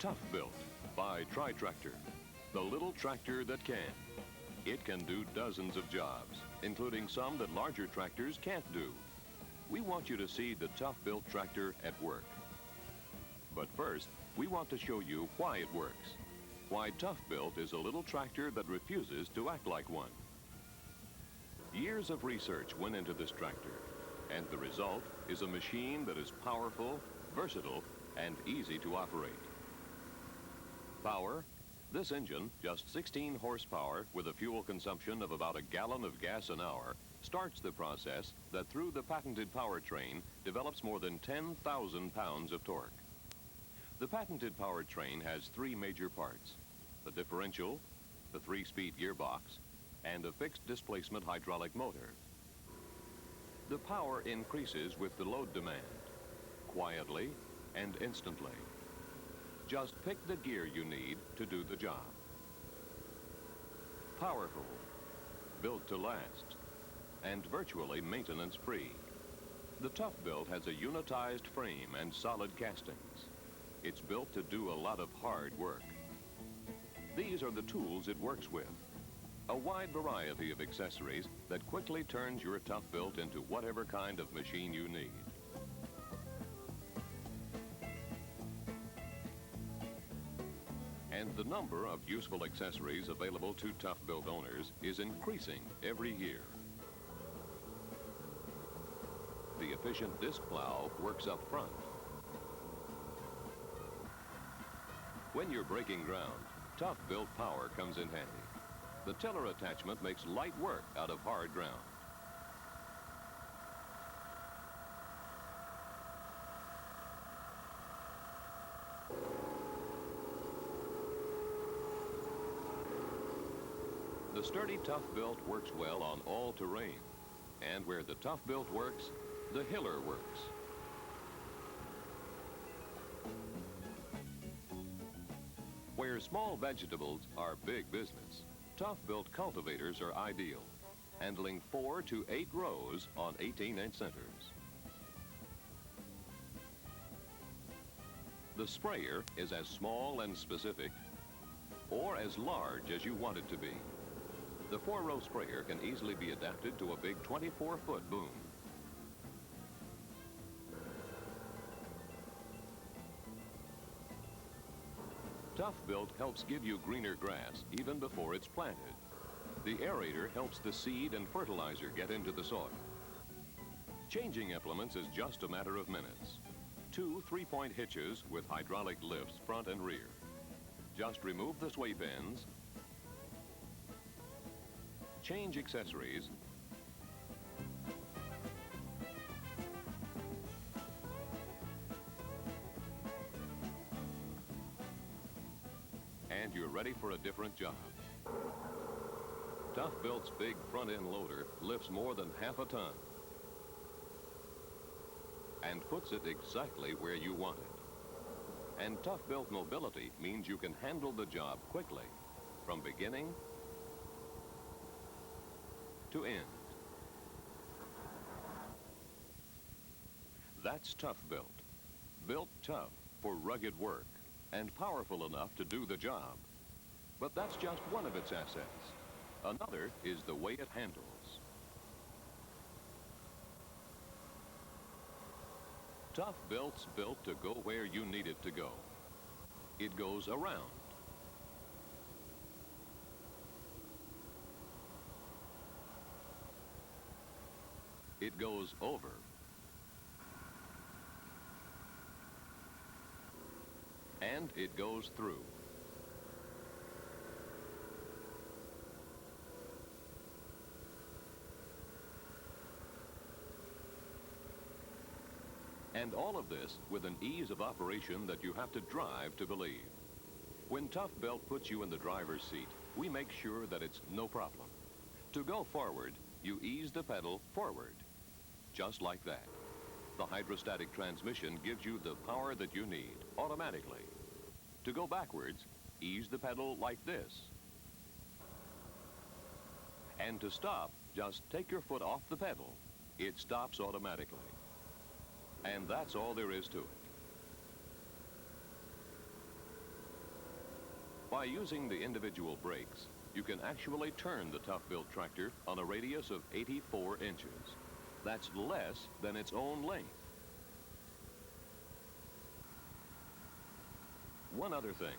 Tuff-bilt by Tri-Tractor, the little tractor that can. It can do dozens of jobs, including some that larger tractors can't do. We want you to see the Tuff-bilt tractor at work. But first, we want to show you why it works. Why Tuff-bilt is a little tractor that refuses to act like one. Years of research went into this tractor, and the result is a machine that is powerful, versatile, and easy to operate. Power: this engine, just 16 horsepower with a fuel consumption of about a gallon of gas an hour, starts the process that through the patented powertrain develops more than 10,000 pounds of torque. The patented powertrain has three major parts: the differential, the 3-speed gearbox, and a fixed displacement hydraulic motor. The power increases with the load demand, quietly and instantly. Just pick the gear you need to do the job. Powerful, built to last, and virtually maintenance-free. The Tuff-bilt has a unitized frame and solid castings. It's built to do a lot of hard work. These are the tools it works with. A wide variety of accessories that quickly turns your Tuff-bilt into whatever kind of machine you need. And the number of useful accessories available to Tuff-bilt owners is increasing every year. The efficient disc plow works up front. When you're breaking ground, Tuff-bilt power comes in handy. The tiller attachment makes light work out of hard ground. The sturdy Tuff-bilt works well on all terrain. And where the Tuff-bilt works, the hiller works. Where small vegetables are big business, Tuff-bilt cultivators are ideal, handling 4 to 8 rows on 18-inch centers. The sprayer is as small and specific, or as large as you want it to be. The 4-row sprayer can easily be adapted to a big 24-foot boom. Tuff-bilt helps give you greener grass even before it's planted. The aerator helps the seed and fertilizer get into the soil. Changing implements is just a matter of minutes. 2 3-point hitches with hydraulic lifts front and rear. Just remove the sway pins, change accessories, and you're ready for a different job. Tuff-bilt's big front-end loader lifts more than half a ton and puts it exactly where you want it. And Tuff-bilt mobility means you can handle the job quickly, from beginning to end. That's Tuff-bilt. Built tough for rugged work and powerful enough to do the job. But that's just one of its assets. Another is the way it handles. Tuff-bilt's built to go where you need it to go. It goes around. It goes over. And it goes through. And all of this with an ease of operation that you have to drive to believe. When Tuff-bilt puts you in the driver's seat, we make sure that it's no problem. To go forward, you ease the pedal forward. Just like that. The hydrostatic transmission gives you the power that you need, automatically. To go backwards, ease the pedal like this. And to stop, just take your foot off the pedal. It stops automatically. And that's all there is to it. By using the individual brakes, you can actually turn the Tuff-bilt tractor on a radius of 84 inches. That's less than its own length. One other thing,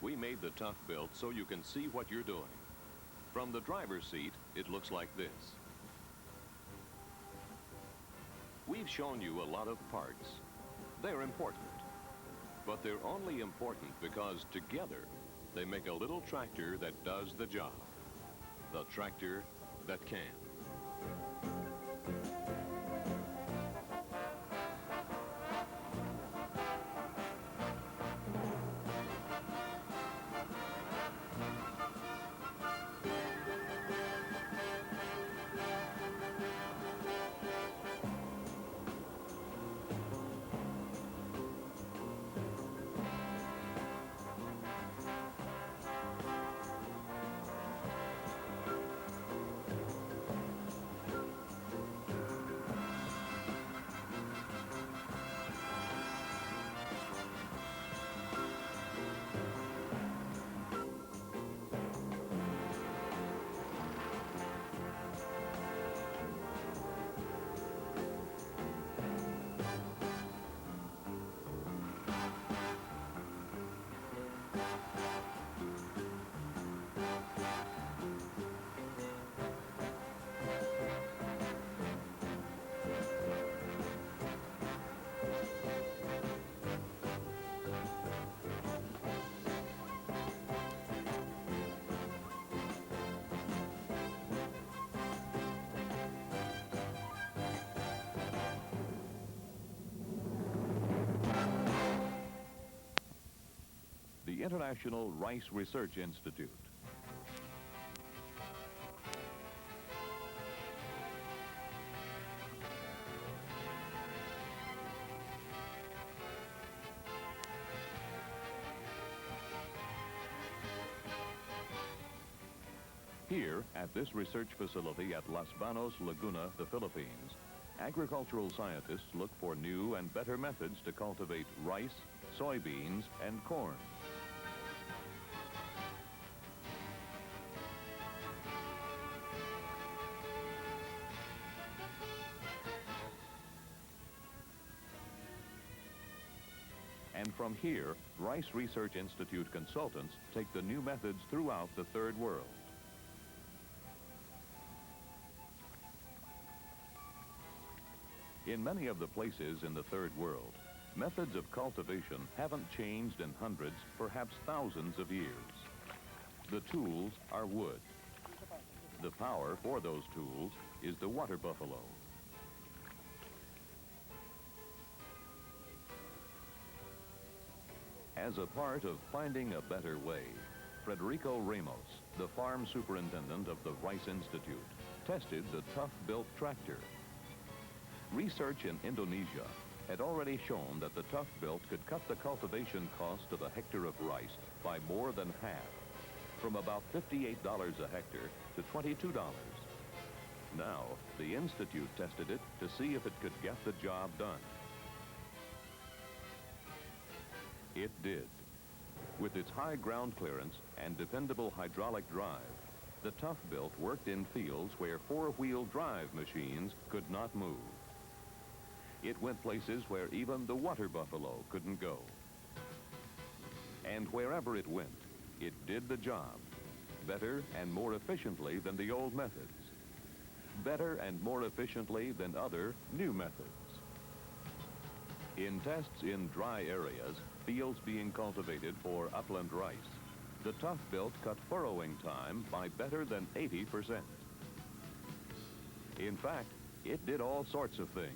we made the Tuff-bilt so you can see what you're doing. From the driver's seat, it looks like this. We've shown you a lot of parts. They're important, but they're only important because together they make a little tractor that does the job. The tractor that can. The International Rice Research Institute. Here, at this research facility at Las Banos, Laguna, the Philippines, agricultural scientists look for new and better methods to cultivate rice, soybeans, and corn. And from here, Rice Research Institute consultants take the new methods throughout the Third World. In many of the places in the Third World, methods of cultivation haven't changed in hundreds, perhaps thousands of years. The tools are wood. The power for those tools is the water buffalo. As a part of finding a better way, Federico Ramos, the farm superintendent of the Rice Institute, tested the Tuff-bilt tractor. Research in Indonesia had already shown that the Tuff-bilt could cut the cultivation cost of a hectare of rice by more than half, from about $58 a hectare to $22. Now, the Institute tested it to see if it could get the job done. It did. With its high ground clearance and dependable hydraulic drive, the Tuff-bilt worked in fields where four-wheel drive machines could not move. It went places where even the water buffalo couldn't go. And wherever it went, it did the job, better and more efficiently than the old methods, better and more efficiently than other new methods. In tests in dry areas, fields being cultivated for upland rice, the Tuff-bilt cut furrowing time by better than 80%. In fact, it did all sorts of things.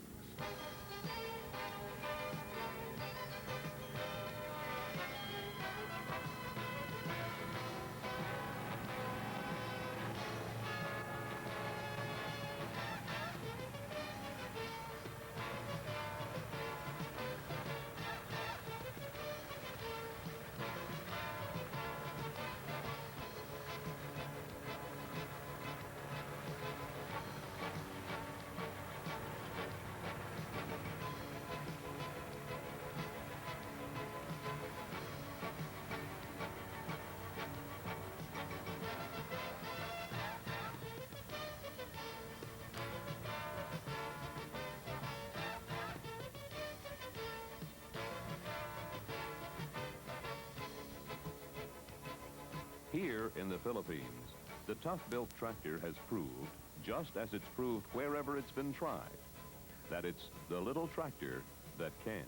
Here in the Philippines, the Tuff-bilt tractor has proved, just as it's proved wherever it's been tried, that it's the little tractor that can.